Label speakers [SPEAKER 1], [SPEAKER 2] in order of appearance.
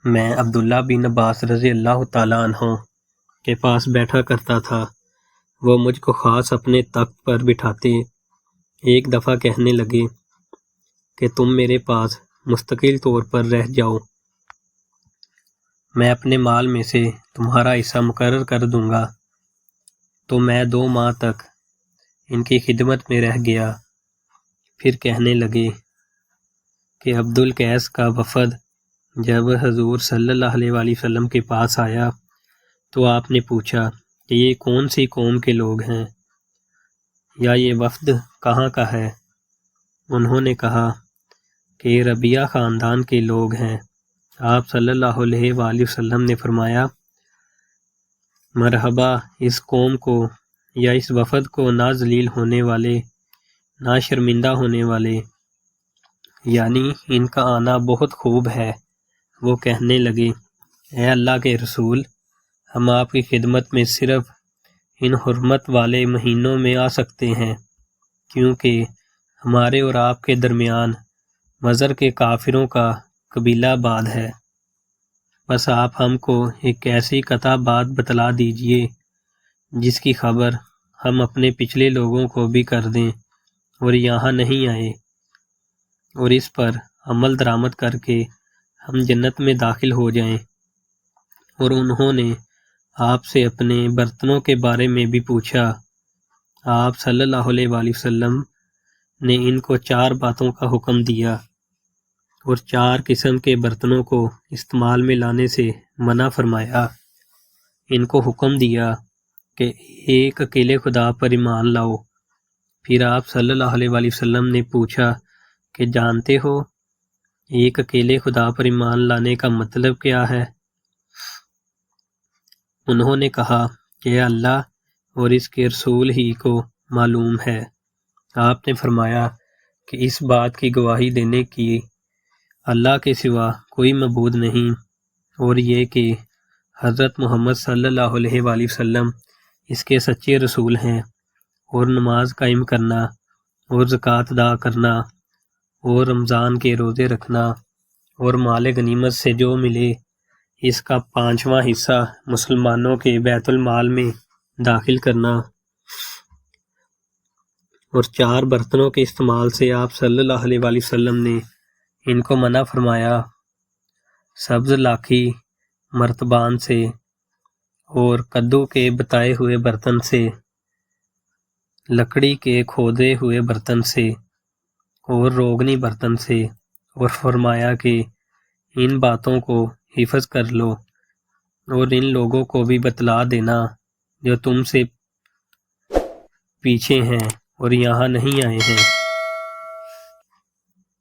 [SPEAKER 1] میں عبداللہ بن عباس رضی اللہ تعالیٰ عنہ کے پاس بیٹھا کرتا تھا۔ وہ مجھ کو خاص اپنے تخت پر بٹھاتے ایک دفعہ کہنے لگے کہ تم میرے پاس مستقل طور پر رہ جاؤ، میں اپنے مال میں سے تمہارا حصہ مقرر کر دوں گا۔ تو میں 2 ماہ تک ان کی خدمت میں رہ گیا۔ پھر کہنے لگے کہ عبدالقیس کا وفد جب حضور صلی اللہ علیہ وآلہ وسلم کے پاس آیا تو آپ نے پوچھا کہ یہ کون سی قوم کے لوگ ہیں یا یہ وفد کہاں کا ہے؟ انہوں نے کہا کہ یہ ربیعہ خاندان کے لوگ ہیں۔ آپ صلی اللہ علیہ وآلہ وسلم نے فرمایا، مرحبا اس قوم کو یا اس وفد کو نہ ذلیل ہونے والے نہ شرمندہ ہونے والے، یعنی ان کا آنا بہت خوب ہے۔ وہ کہنے لگے، اے اللہ کے رسول، ہم آپ کی خدمت میں صرف ان حرمت والے مہینوں میں آ سکتے ہیں، کیونکہ ہمارے اور آپ کے درمیان مضر کے کافروں کا قبیلہ آباد ہے۔ بس آپ ہم کو ایک ایسی قطع بات بتلا دیجئے جس کی خبر ہم اپنے پچھلے لوگوں کو بھی کر دیں اور یہاں نہیں آئے، اور اس پر عمل درآمد کر کے ہم جنت میں داخل ہو جائیں۔ اور انہوں نے آپ سے اپنے برتنوں کے بارے میں بھی پوچھا۔ آپ صلی اللہ علیہ وآلہ وسلم نے ان کو 4 باتوں کا حکم دیا اور 4 قسم کے برتنوں کو استعمال میں لانے سے منع فرمایا۔ ان کو حکم دیا کہ ایک اکیلے خدا پر ایمان لاؤ۔ پھر آپ صلی اللہ علیہ وآلہ وسلم نے پوچھا کہ جانتے ہو ایک اکیلے خدا پر ایمان لانے کا مطلب کیا ہے؟ انہوں نے کہا کہ اللہ اور اس کے رسول ہی کو معلوم ہے۔ آپ نے فرمایا کہ اس بات کی گواہی دینے کی اللہ کے سوا کوئی معبود نہیں، اور یہ کہ حضرت محمد صلی اللہ علیہ وآلہ وسلم اس کے سچے رسول ہیں، اور نماز قائم کرنا اور زکوٰۃ ادا کرنا اور رمضان کے روزے رکھنا اور مال غنیمت سے جو ملے اس کا 5واں حصہ مسلمانوں کے بیت المال میں داخل کرنا، اور 4 برتنوں کے استعمال سے آپ صلی اللہ علیہ وآلہ وسلم نے ان کو منع فرمایا، سبز لاکھی مرتبان سے اور کدو کے بتائے ہوئے برتن سے، لکڑی کے کھودے ہوئے برتن سے اور روغنی برتن سے، اور فرمایا کہ ان باتوں کو حفظ کر لو اور ان لوگوں کو بھی بتلا دینا جو تم سے پیچھے ہیں اور یہاں نہیں آئے ہیں۔